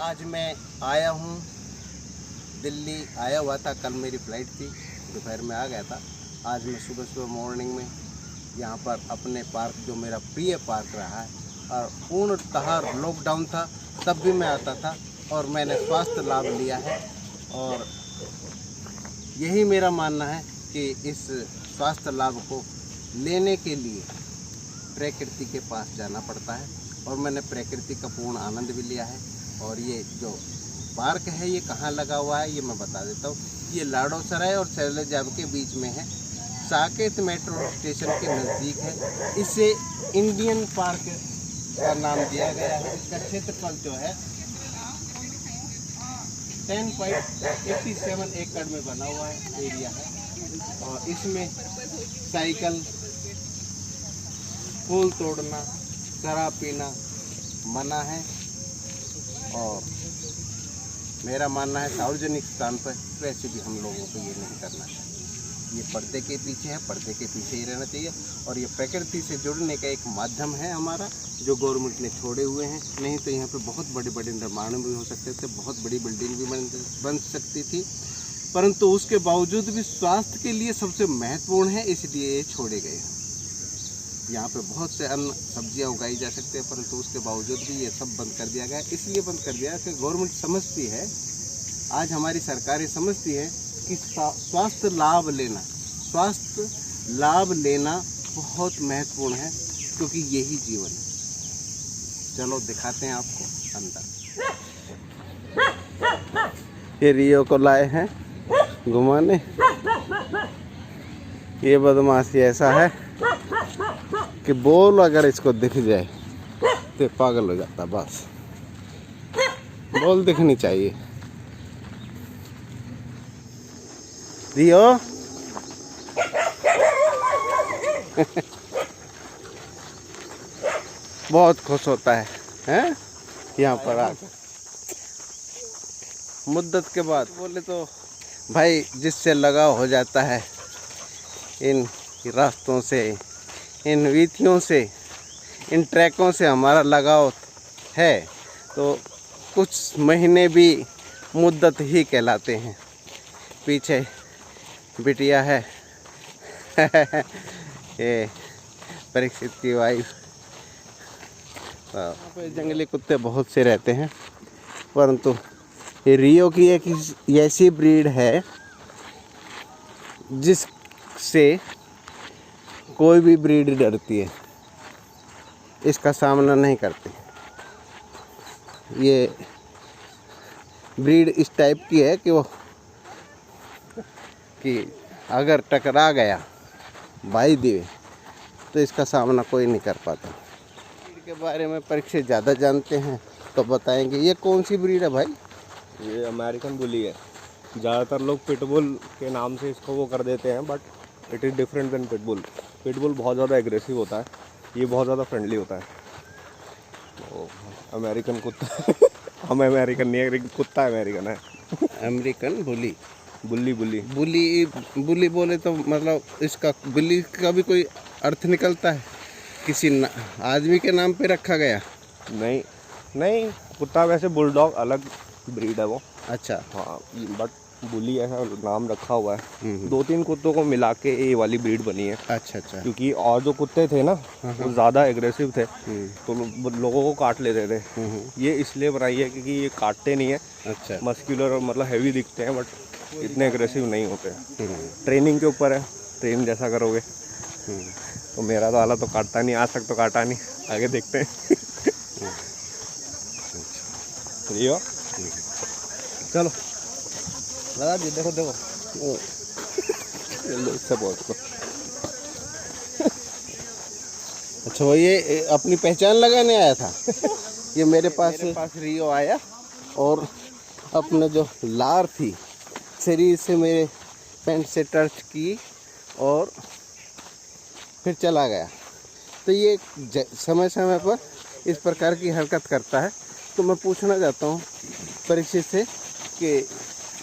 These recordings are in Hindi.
आज मैं आया हूँ दिल्ली, आया हुआ था। कल मेरी फ़्लाइट थी, दोपहर में आ गया था। आज मैं सुबह सुबह मॉर्निंग में यहाँ पर अपने पार्क, जो मेरा प्रिय पार्क रहा है और पूर्णतः लॉकडाउन था तब भी मैं आता था और मैंने स्वास्थ्य लाभ लिया है। और यही मेरा मानना है कि इस स्वास्थ्य लाभ को लेने के लिए प्रकृति के पास जाना पड़ता है और मैंने प्रकृति का पूर्ण आनंद भी लिया है। और ये जो पार्क है ये कहाँ लगा हुआ है ये मैं बता देता हूँ। ये लाडोसराय और सैलजाब के बीच में है, साकेत मेट्रो स्टेशन के नज़दीक है। इसे इंडियन पार्क का नाम दिया गया है। इसका क्षेत्रफल जो है 10.87 एकड़ में बना हुआ है, एरिया है। और इसमें साइकिल, फूल तोड़ना, शराब पीना मना है। और मेरा मानना है सार्वजनिक स्थान पर वैसे भी हम लोगों को ये नहीं करना चाहिए। ये पर्दे के पीछे है, पर्दे के पीछे ही रहना चाहिए। और ये प्रकृति से जुड़ने का एक माध्यम है हमारा, जो गवर्नमेंट ने छोड़े हुए हैं। नहीं तो यहाँ पे बहुत बड़े बड़े निर्माण भी हो सकते थे, बहुत बड़ी बिल्डिंग भी बन सकती थी, परंतु उसके बावजूद भी स्वास्थ्य के लिए सबसे महत्वपूर्ण है, इसलिए ये छोड़े गए हैं। यहाँ पे बहुत से अन्न सब्जियाँ उगाई जा सकती है, परंतु उसके बावजूद भी ये सब बंद कर दिया गया। इसलिए बंद कर दिया कि गवर्नमेंट समझती है, आज हमारी सरकारें समझती है कि स्वास्थ्य लाभ लेना बहुत महत्वपूर्ण है, क्योंकि यही जीवन है। चलो दिखाते हैं आपको अंदर। ये रियो को लाए हैं घुमाने। ये बदमाशी ऐसा है कि बोल अगर इसको दिख जाए तो पागल हो जाता। बस बोल दिखनी चाहिए। रियो बहुत खुश होता है, हैं? यहाँ पर आकर मुद्दत के बाद बोले तो भाई जिससे लगाव हो जाता है, इन रास्तों से, इन वीथियों से, इन ट्रैकों से हमारा लगाव है, तो कुछ महीने भी मुद्दत ही कहलाते हैं। पीछे बिटिया है ये परीक्षित की वाइफ। यहाँ पे जंगली कुत्ते बहुत से रहते हैं, परंतु ये रियो की एक ऐसी ब्रीड है जिससे कोई भी ब्रीड डरती है, इसका सामना नहीं करती। ये ब्रीड इस टाइप की है कि अगर टकरा गया भाई दिए तो इसका सामना कोई नहीं कर पाता। ब्रीड के बारे में परीक्षित ज़्यादा जानते हैं तो बताएंगे। ये कौन सी ब्रीड है भाई? ये अमेरिकन बुली है। ज़्यादातर लोग पिटबुल के नाम से इसको वो कर देते हैं, but it is different than pitbull. Pitbull बहुत ज़्यादा एग्रेसिव होता है, ये बहुत ज़्यादा फ्रेंडली होता है। तो अमेरिकन कुत्ता हम अमेरिकन नहीं है, कुत्ता अमेरिकन है। अमेरिकन बुली, बुली बोले तो मतलब इसका बिल्ली का भी कोई अर्थ निकलता है? किसी आदमी के नाम पे रखा गया? नहीं, कुत्ता वैसे बुलडॉग अलग ब्रीड है वो। अच्छा, हाँ, बट बुली ऐसा नाम रखा हुआ है। 2-3 कुत्तों को मिला के ये वाली ब्रीड बनी है। अच्छा। क्योंकि और जो कुत्ते थे ना वो ज़्यादा एग्रेसिव थे, तो लोगों को काट लेते थे। ये इसलिए बनाई है क्योंकि ये काटते नहीं है। अच्छा, मस्कुलर और मतलब हैवी दिखते हैं, बट इतने एग्रेसिव नहीं होते। ट्रेनिंग के ऊपर है, ट्रेन जैसा करोगे। तो मेरा तो हालत तो काटता नहीं, आज तक तो काटा नहीं, आगे देखते हैं। रियो चलो लगा दी, देखो इससे बहुत। अच्छा, वो ये अपनी पहचान लगाने आया था। ये मेरे पास रियो आया और अपने जो लार थी शरीर से मेरे पैंट से टच की और फिर चला गया। तो ये समय समय पर इस प्रकार की हरकत करता है। तो मैं पूछना चाहता हूँ परीक्षित से कि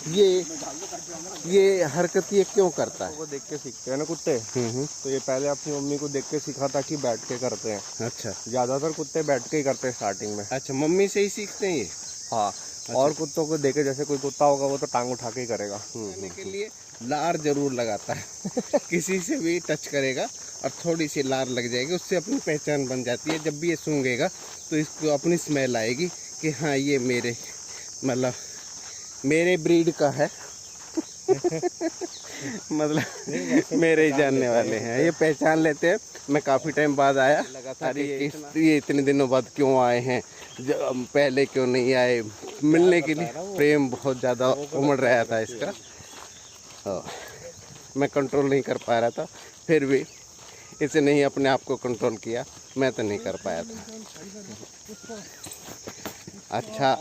ये हरकत ये क्यों करता है? वो देख के सीखते हैं ना कुत्ते। तो ये पहले अपनी मम्मी को देख के सीखा था कि बैठ के करते हैं। अच्छा, ज़्यादातर कुत्ते बैठ के ही करते हैं स्टार्टिंग में। अच्छा, मम्मी से ही सीखते हैं ये? हाँ, और कुत्तों को देखे, जैसे कोई कुत्ता होगा वो तो टांग उठा के ही करेगा। खाने के लिए लार जरूर लगाता है किसी से भी टच करेगा और थोड़ी सी लार लग जाएगी, उससे अपनी पहचान बन जाती है। जब भी ये सूंघेगा तो इसको अपनी स्मेल आएगी कि हाँ ये मेरे मतलब मेरे ब्रीड का है मतलब मेरे ही जानने वाले हैं, ये पहचान लेते हैं। मैं काफ़ी टाइम बाद आया, अरे ये इतने दिनों बाद क्यों आए हैं, पहले क्यों नहीं आए मिलने के लिए। प्रेम बहुत ज़्यादा उमड़ रहा था इसका, मैं कंट्रोल नहीं कर पा रहा था, फिर भी इसने ही अपने आप को कंट्रोल किया, मैं तो नहीं कर पाया था। अच्छा,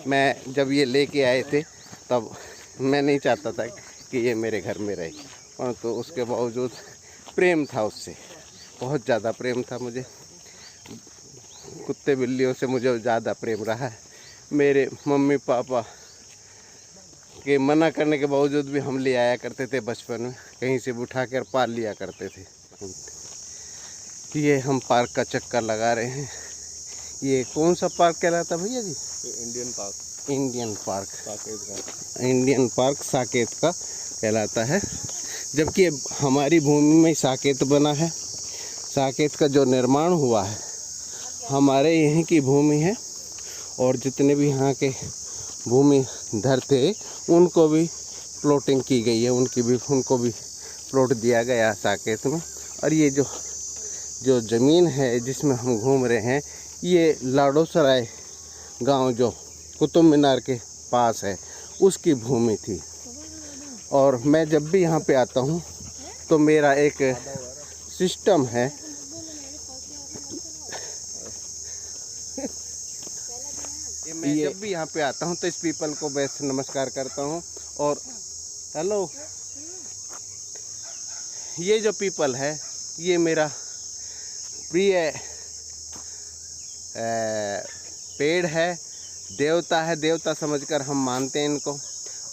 मैं जब ये लेके आए थे तब मैं नहीं चाहता था कि ये मेरे घर में रहे, परंतु उसके बावजूद प्रेम था उससे, बहुत ज़्यादा प्रेम था मुझे। कुत्ते बिल्लियों से मुझे ज़्यादा प्रेम रहा है। मेरे मम्मी पापा के मना करने के बावजूद भी हम ले आया करते थे बचपन में, कहीं से उठा कर पाल लिया करते थे। ये हम पार्क का चक्कर लगा रहे हैं। ये कौन सा पार्क कहलाता भैया जी? Indian park. Indian park Saket का। इंडियन पार्क साकेत का कहलाता है, जबकि हमारी भूमि में साकेत बना है। साकेत का जो निर्माण हुआ है हमारे यहीं की भूमि है, और जितने भी यहाँ के भूमिधर थे उनको भी प्लॉटिंग की गई है, उनको भी प्लॉट दिया गया साकेत में। और ये जो ज़मीन है जिसमें हम घूम रहे हैं, ये लाडोसराय गांव जो कुतुब मीनार के पास है उसकी भूमि थी। और मैं जब भी यहाँ पे आता हूँ तो मेरा एक सिस्टम है, मैं जब भी यहाँ पे आता हूँ तो इस पीपल को बेस्ट नमस्कार करता हूँ। और हेलो, ये जो पीपल है ये मेरा प्रिय पेड़ है, देवता है, देवता समझकर हम मानते हैं इनको।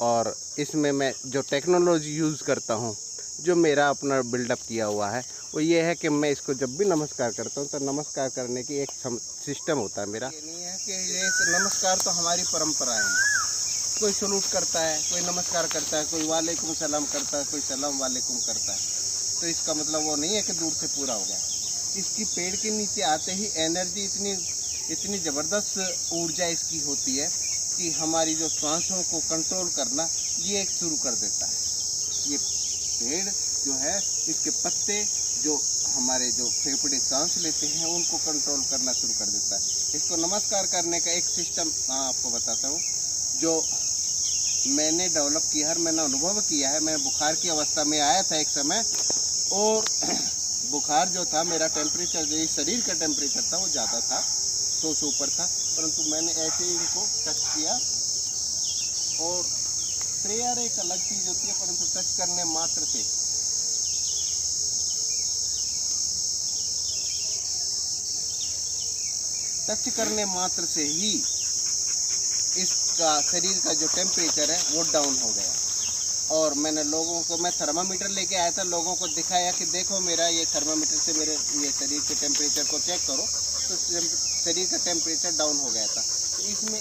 और इसमें मैं जो टेक्नोलॉजी यूज़ करता हूँ, जो मेरा अपना बिल्डअप किया हुआ है, वो ये है कि मैं इसको जब भी नमस्कार करता हूँ तो नमस्कार करने की एक सिस्टम होता है मेरा। ये नहीं है कि ये नमस्कार तो हमारी परंपरा है, कोई सलूट करता है, कोई नमस्कार करता है, कोई वालेकुम सलाम करता है, कोई सलाम वालेकुम करता है, तो इसका मतलब वो नहीं है कि दूर से पूरा हो गया। इसकी पेड़ के नीचे आते ही एनर्जी इतनी ज़बरदस्त ऊर्जा इसकी होती है कि हमारी जो सांसों को कंट्रोल करना ये एक शुरू कर देता है। ये पेड़ जो है, इसके पत्ते जो हमारे जो फेफड़े सांस लेते हैं उनको कंट्रोल करना शुरू कर देता है। इसको नमस्कार करने का एक सिस्टम आपको बताता हूँ, जो मैंने डेवलप किया है, मैंने अनुभव किया है। मैं बुखार की अवस्था में आया था एक समय, और बुखार जो था, मेरा टेम्परेचर जो शरीर का टेम्परेचर था वो ज़्यादा था, 100 से ऊपर था, परंतु मैंने ऐसे ही इनको टच किया। और प्रेयर एक अलग चीज़ होती है, परंतु टच करने मात्र से ही इसका शरीर का जो टेम्परेचर है वो डाउन हो गया। और मैंने लोगों को, मैं थर्मामीटर लेके आया था, लोगों को दिखाया कि देखो मेरा ये थर्मामीटर से मेरे ये शरीर के टेम्परेचर को चेक करो, तो शरीर का टेम्परेचर डाउन हो गया था। तो इसमें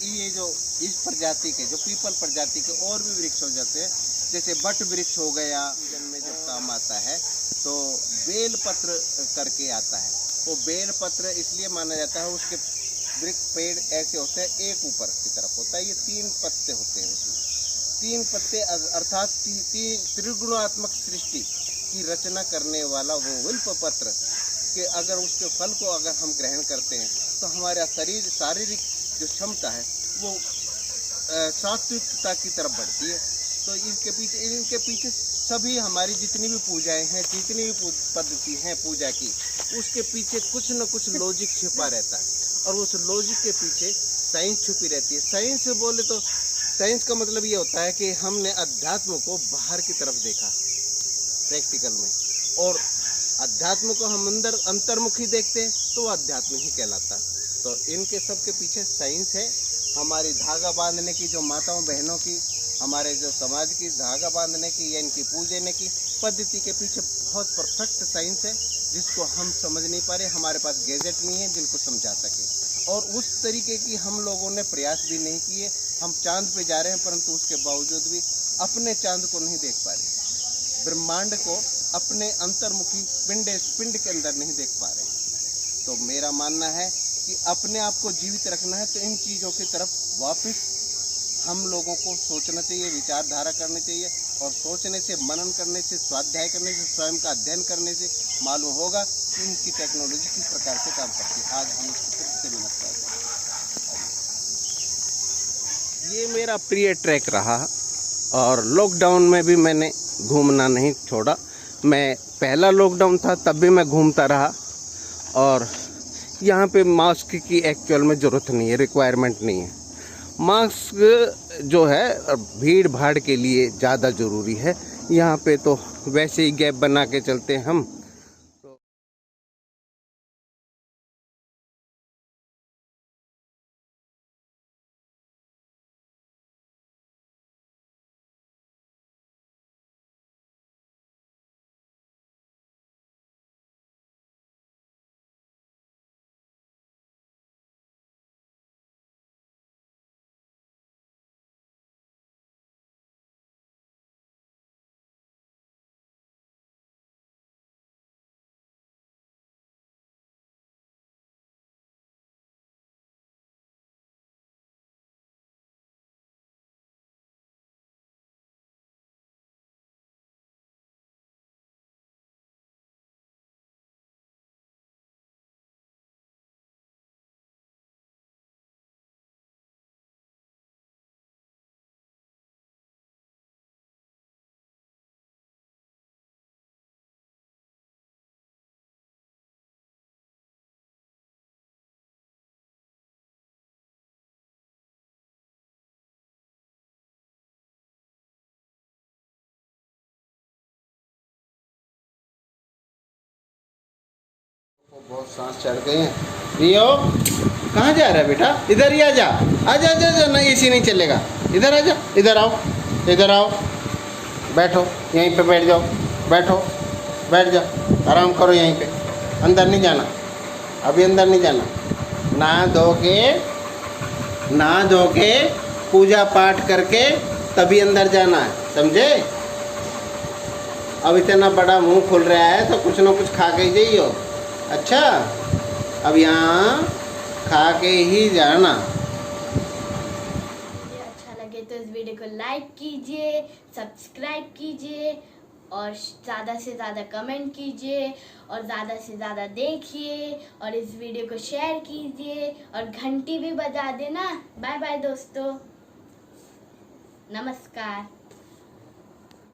ये जो इस प्रजाति के, जो पीपल प्रजाति के और भी वृक्ष हो जाते हैं, जैसे बट वृक्ष हो गया, में जब काम आता है तो बेल पत्र करके आता है। वो बेल पत्र इसलिए माना जाता है, उसके वृक्ष पेड़ ऐसे होते हैं, एक ऊपर की तरफ होता है, ये 3 पत्ते होते हैं उसमें, 3 पत्ते, अर्थात त्रिगुणात्मक सृष्टि की रचना करने वाला वो विल्प पत्र के अगर उसके फल को अगर हम ग्रहण करते हैं तो हमारा शारीरिक जो क्षमता है वो सात्विकता की तरफ बढ़ती है। तो इनके पीछे सभी हमारी जितनी भी पूजाएं हैं, जितनी भी पद्धति हैं पूजा की, उसके पीछे कुछ न कुछ लॉजिक छिपा रहता है, और उस लॉजिक के पीछे साइंस छुपी रहती है। साइंस बोले तो साइंस का मतलब ये होता है कि हमने अध्यात्म को बाहर की तरफ देखा प्रैक्टिकल में, और अध्यात्म को हम अंतर्मुखी देखते हैं तो अध्यात्म ही कहलाता है। तो इनके सब के पीछे साइंस है। हमारी धागा बांधने की, जो माताओं बहनों की, हमारे जो समाज की धागा बांधने की या इनकी पूजने की पद्धति के पीछे बहुत परफेक्ट साइंस है, जिसको हम समझ नहीं पा रहे। हमारे पास गैजेट नहीं है जिनको समझा सके, और उस तरीके की हम लोगों ने प्रयास भी नहीं किए। हम चांद पे जा रहे हैं परंतु उसके बावजूद भी अपने चांद को नहीं देख पा रहे, ब्रह्मांड को अपने अंतर्मुखी पिंड के अंदर नहीं देख पा रहे। तो मेरा मानना है कि अपने आप को जीवित रखना है तो इन चीज़ों की तरफ वापस हम लोगों को सोचना चाहिए, विचारधारा करनी चाहिए। और सोचने से, मनन करने से, स्वाध्याय करने से, स्वयं का अध्ययन करने से मालूम होगा कि इनकी टेक्नोलॉजी किस प्रकार से काम करती है। आज हम इसको फिर से नमस्कार करें। ये मेरा प्रिय ट्रैक रहा और लॉकडाउन में भी मैंने घूमना नहीं छोड़ा। मैं पहला लॉकडाउन था तब भी मैं घूमता रहा। और यहाँ पे मास्क की एक्चुअल में ज़रूरत नहीं है, रिक्वायरमेंट नहीं है। मास्क जो है भीड़ भाड़ के लिए ज़्यादा ज़रूरी है। यहाँ पे तो वैसे ही गैप बना के चलते हैं हम। बहुत सांस चढ़ गए हैं। रियो कहाँ जा रहा है बेटा? इधर ही आ जा, आ जा जा जा। नहीं एसी नहीं चलेगा, इधर आ जा, इधर आओ, इधर आओ, बैठो यहीं पे, बैठ जाओ, बैठो, बैठ जाओ, आराम करो यहीं पे। अंदर नहीं जाना, अभी अंदर नहीं जाना। नहा धो के पूजा पाठ करके तभी अंदर जाना है, समझे? अब इतना बड़ा मुंह खुल रहा है तो कुछ ना कुछ खा के ही जाइयो। अच्छा, अब यहाँ खा के ही जाना। अच्छा लगे तो इस वीडियो को लाइक कीजिए, सब्सक्राइब कीजिए और ज़्यादा से ज़्यादा कमेंट कीजिए और ज़्यादा से ज़्यादा देखिए और इस वीडियो को शेयर कीजिए और घंटी भी बजा देना। बाय बाय दोस्तों, नमस्कार।